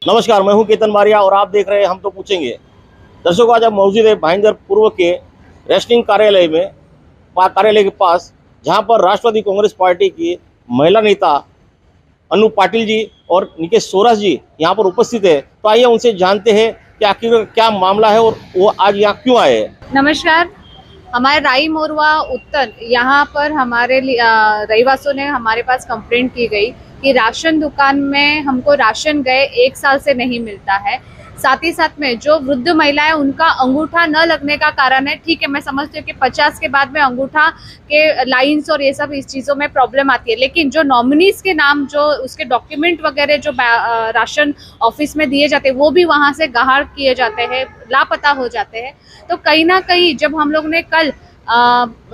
नमस्कार, मैं हूं केतन मारिया और आप देख रहे हैं हम तो पूछेंगे। दर्शकों, आज आप मौजूद है भाईंदर पूर्व के रेस्टिंग कार्यालय के पास, जहां पर राष्ट्रवादी कांग्रेस पार्टी की महिला नेता अनु पाटिल जी और निकेश सोरास जी यहां पर उपस्थित है। तो आइए उनसे जानते हैं कि आखिर क्या मामला है और वो आज यहाँ क्यों आए हैं। नमस्कार। हमारे राई मोरवा उत्तर यहाँ पर हमारे रहीवासियों ने हमारे पास कंप्लेंट की गई कि राशन दुकान में हमको राशन गए 1 साल से नहीं मिलता है। साथ ही साथ में जो वृद्ध महिलाएं उनका अंगूठा न लगने का कारण है। ठीक है, मैं समझती हूँ कि 50 के बाद में अंगूठा के लाइंस और ये सब इस चीज़ों में प्रॉब्लम आती है, लेकिन जो नॉमिनीज के नाम, जो उसके डॉक्यूमेंट वगैरह जो राशन ऑफिस में दिए जाते हैं वो भी वहाँ से गायब किए जाते हैं, लापता हो जाते हैं। तो कहीं ना कहीं जब हम लोग ने कल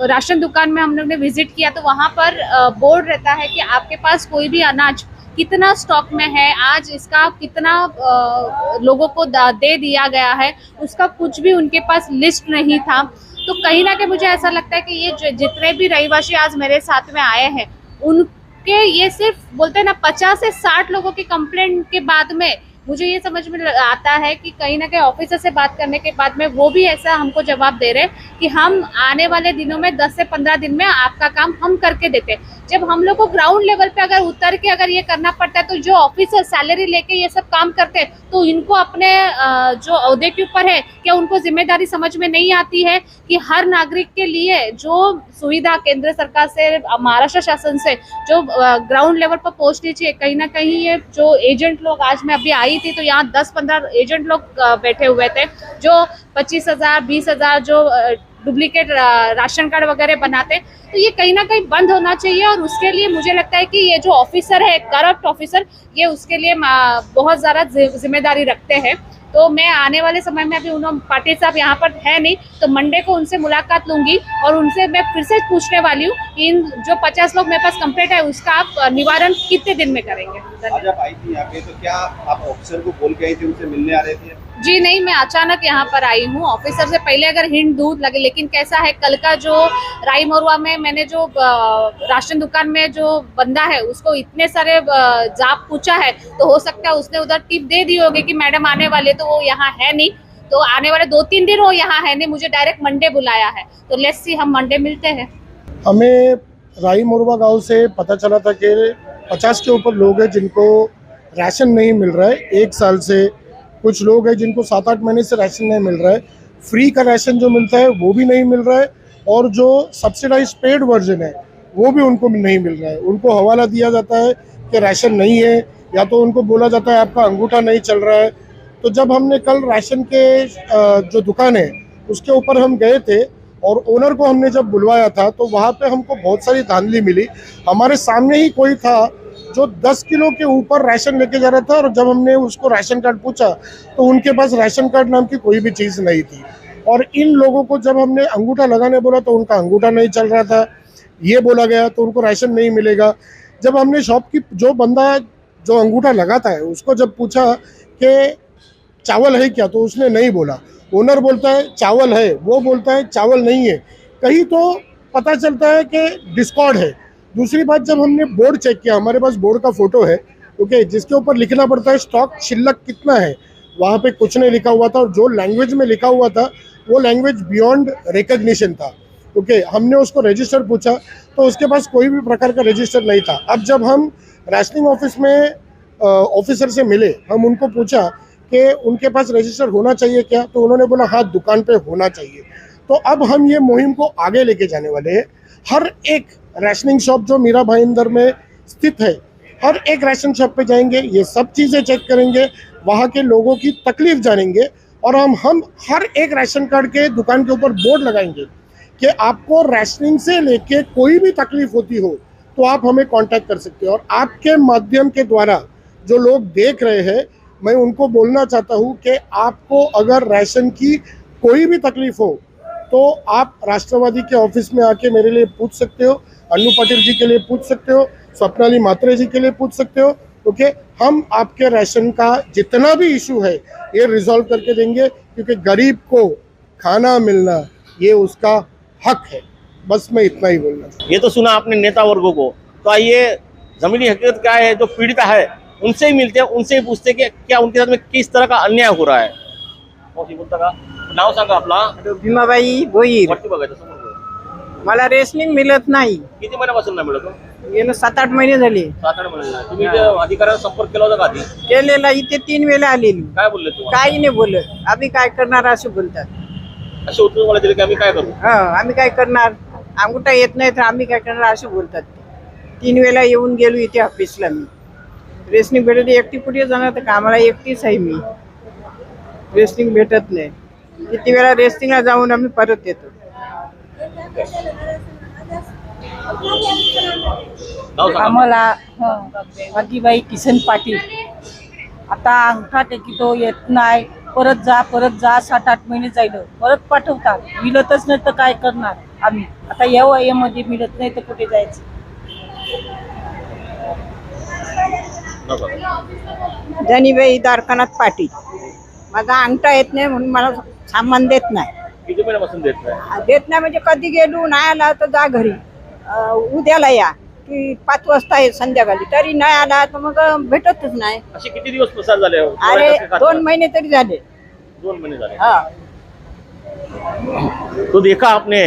राशन दुकान में हम लोग ने विजिट किया तो वहाँ पर बोर्ड रहता है कि आपके पास कोई भी अनाज कितना स्टॉक में है, आज इसका कितना लोगों को दे दिया गया है, उसका कुछ भी उनके पास लिस्ट नहीं था। तो कहीं ना कहीं मुझे ऐसा लगता है कि ये जितने भी रहीवासी आज मेरे साथ में आए हैं उनके, ये सिर्फ बोलते हैं ना 50 से 60 लोगों की कंप्लेंट के बाद में मुझे ये समझ में आता है कि कहीं ना कहीं ऑफिसर से बात करने के बाद में वो भी ऐसा हमको जवाब दे रहे हैं कि हम आने वाले दिनों में 10 से 15 दिन में आपका काम हम करके देते हैं। जब हम लोग को ग्राउंड लेवल पे अगर उतर के अगर ये करना पड़ता है तो जो ऑफिसर सैलरी लेके ये सब काम करते हैं तो इनको अपने जो ओहदे के ऊपर है, क्या उनको जिम्मेदारी समझ में नहीं आती है कि हर नागरिक के लिए जो सुविधा केंद्र सरकार से, महाराष्ट्र शासन से जो ग्राउंड लेवल पर पहुंचनी चाहिए। कहीं ना कहीं ये जो एजेंट लोग, आज मैं अभी आई थी तो यहाँ 10-15 एजेंट लोग बैठे हुए थे जो 25,000 20,000 जो डुप्लीकेट राशन कार्ड वगैरह बनाते। तो ये कहीं ना कहीं बंद होना चाहिए और उसके लिए मुझे लगता है कि ये जो ऑफिसर है, करप्ट ऑफिसर, ये उसके लिए बहुत ज़्यादा जिम्मेदारी रखते हैं। तो मैं आने वाले समय में, अभी उन्होंने पाटिल साहब यहाँ पर है नहीं, तो मंडे को उनसे मुलाकात लूंगी और उनसे मैं फिर से पूछने वाली हूँ कि इन जो 50 लोग मेरे पास कंप्लेंट है उसका आप निवारण कितने दिन में करेंगे। आज आप आई थी यहाँ पे, तो क्या आप ऑफिसर को बोल के आई थी, उनसे मिलने आ रहे थे? जी नहीं, मैं अचानक यहाँ पर आई हूँ। ऑफिसर से पहले अगर हिंट दूर लगे, लेकिन कैसा है, कल का जो राई मोरवा में मैंने जो राशन दुकान में जो बंदा है उसको इतने सारे जाप पूछा है, तो हो सकता है उसने उधर टिप दे दी होगी कि मैडम आने वाले, तो वो यहाँ है नहीं। तो आने वाले 2-3 दिन वो यहाँ है नहीं, मुझे डायरेक्ट मंडे बुलाया है। तो लेट्स सी, हम मंडे मिलते हैं। हमें राई मोरवा गाँव से पता चला था कि 50 के ऊपर लोग हैं जिनको राशन नहीं मिल रहा है 1 साल से। कुछ लोग हैं जिनको 7-8 महीने से राशन नहीं मिल रहा है। फ्री का राशन जो मिलता है वो भी नहीं मिल रहा है और जो सब्सिडाइज पेड वर्जन है वो भी उनको नहीं मिल रहा है। उनको हवाला दिया जाता है कि राशन नहीं है, या तो उनको बोला जाता है आपका अंगूठा नहीं चल रहा है। तो जब हमने कल राशन के जो दुकान है उसके ऊपर हम गए थे और ओनर को हमने जब बुलवाया था तो वहाँ पे हमको बहुत सारी धांधली मिली। हमारे सामने ही कोई था जो 10 किलो के ऊपर राशन लेके जा रहा था और जब हमने उसको राशन कार्ड पूछा तो उनके पास राशन कार्ड नाम की कोई भी चीज़ नहीं थी। और इन लोगों को जब हमने अंगूठा लगाने बोला तो उनका अंगूठा नहीं चल रहा था, ये बोला गया, तो उनको राशन नहीं मिलेगा। जब हमने शॉप की जो बंदा जो अंगूठा लगाता है उसको जब पूछा कि चावल है क्या, तो उसने नहीं बोला। ओनर बोलता है चावल है, वो बोलता है चावल नहीं है। कहीं तो पता चलता है कि डिस्कॉर्ड है। दूसरी बात, जब हमने बोर्ड चेक किया, हमारे पास बोर्ड का फोटो है, ओके, जिसके ऊपर लिखना पड़ता है स्टॉक शिल्लक कितना है, वहाँ पे कुछ नहीं लिखा हुआ था और जो लैंग्वेज में लिखा हुआ था वो लैंग्वेज बियॉन्ड रिकग्निशन था। ओके, हमने उसको रजिस्टर पूछा तो उसके पास कोई भी प्रकार का रजिस्टर नहीं था। अब जब हम राशनिंग ऑफिस में ऑफिसर से मिले, हम उनको पूछा कि उनके पास रजिस्टर होना चाहिए क्या, तो उन्होंने बोला हाँ दुकान पे होना चाहिए। तो अब हम ये मुहिम को आगे लेके जाने वाले हैं। हर एक राशनिंग शॉप जो मीरा भाईंदर में स्थित है, हर एक राशन शॉप पे जाएंगे, ये सब चीज़ें चेक करेंगे, वहाँ के लोगों की तकलीफ जानेंगे और हम हर एक राशन कार्ड के दुकान के ऊपर बोर्ड लगाएंगे कि आपको राशनिंग से लेके कोई भी तकलीफ होती हो तो आप हमें कांटेक्ट कर सकते हो। और आपके माध्यम के द्वारा जो लोग देख रहे हैं, मैं उनको बोलना चाहता हूँ कि आपको अगर राशन की कोई भी तकलीफ हो तो आप राष्ट्रवादी के ऑफिस में आके मेरे लिए पूछ सकते हो, अनु पाटिल जी के लिए पूछ सकते हो, स्वप्नाली मात्रे जी के लिए पूछ सकते हो। ओके, हम आपके राशन का जितना भी इशू है ये रिजॉल्व करके देंगे, क्योंकि गरीब को खाना मिलना ये उसका हक है। बस मैं इतना ही बोलना चाहूँगा। ये तो सुना आपने नेता वर्गों को, तो आइए जमीनी हकीकत क्या है, जो पीड़िता है उनसे ही मिलते हैं, उनसे ही पूछते हैं कि क्या उनके साथ में किस तरह का अन्याय हो रहा है। बोलता का नाव सांगा आपला, भीमाबाई भोईर. वरती बघायचं समोर बघा. मला रेशनिंग मिळत नाही. किती महिन्यापासून नाही मिळत हो? गेलं 7-8 महिने झाले. 7-8 महिने झाले. तुम्ही त्या अधिकाऱ्यांना संपर्क केला होता का आधी? केलेला इथे 3 वेळा आलेली. काय बोलले तुम्हाला? काही नाही बोलत. आम्ही काय करणार असे बोलतात. असे उत्तर मला दिले की आम्ही काय करू? हा आम्ही काय करणार, अंगुठा येत नाही तर आम्ही काय करणार असे बोलतात. 3 वेळा येऊन गेलो इथे ऑफिसला मी. रेशनिंग भेटत एकटी कुठे जाणार, तर कामाला एकटीच आहे मी. रेशनिंग भेटत नाही. किती वेळा रेशनिंगला जाऊन आम्ही परत येतो. नाव सांगा. आम्हाला वाघीबाई किसन पाटील. आता अंगठा टेकितो येत नाही, परत जा 7-8 महिने जाईल, परत पाठवतात. मिळतच नाही तर काय करणार आम्ही. आता या वयामध्ये मिळत नाही तर कुठे जायचं. नाव सांगा. जनीबाई दारकानाथ पाटील. माझा अंगठा येत नाही म्हणून मला सामान देत नाही. किती महिन्यापासून देत नाही? देत नाही म्हणजे कधी गेलो नाही आला तर जा घरी, उद्याला या की 5 वाजता आहे संध्याकाळी, तरी नाही आला तर मग भेटतच नाही. असे किती दिवस पसार झाले? अरे 2 महिने तरी झाले. 2 महिने झाले. हा. तो देखा आपने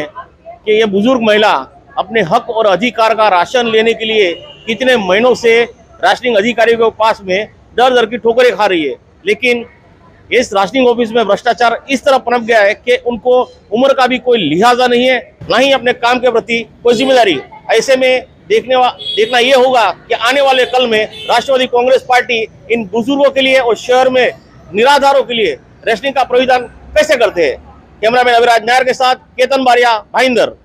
कि ये बुजुर्ग महिला अपने हक और अधिकार का राशन लेने के लिए कितने महीनों से राशनिंग अधिकारी के पास में दर दर की ठोकरें खा रही है, लेकिन इस राशनिंग ऑफिस में भ्रष्टाचार इस तरह पनप गया है कि उनको उम्र का भी कोई लिहाजा नहीं है, ना ही अपने काम के प्रति कोई जिम्मेदारी। ऐसे में देखना ये होगा कि आने वाले कल में राष्ट्रवादी कांग्रेस पार्टी इन बुजुर्गों के लिए और शहर में निराधारों के लिए राशनिंग का प्रोविजन कैसे करते हैं। कैमरामैन अविराज नायर के साथ केतन बारिया, भाईंदर।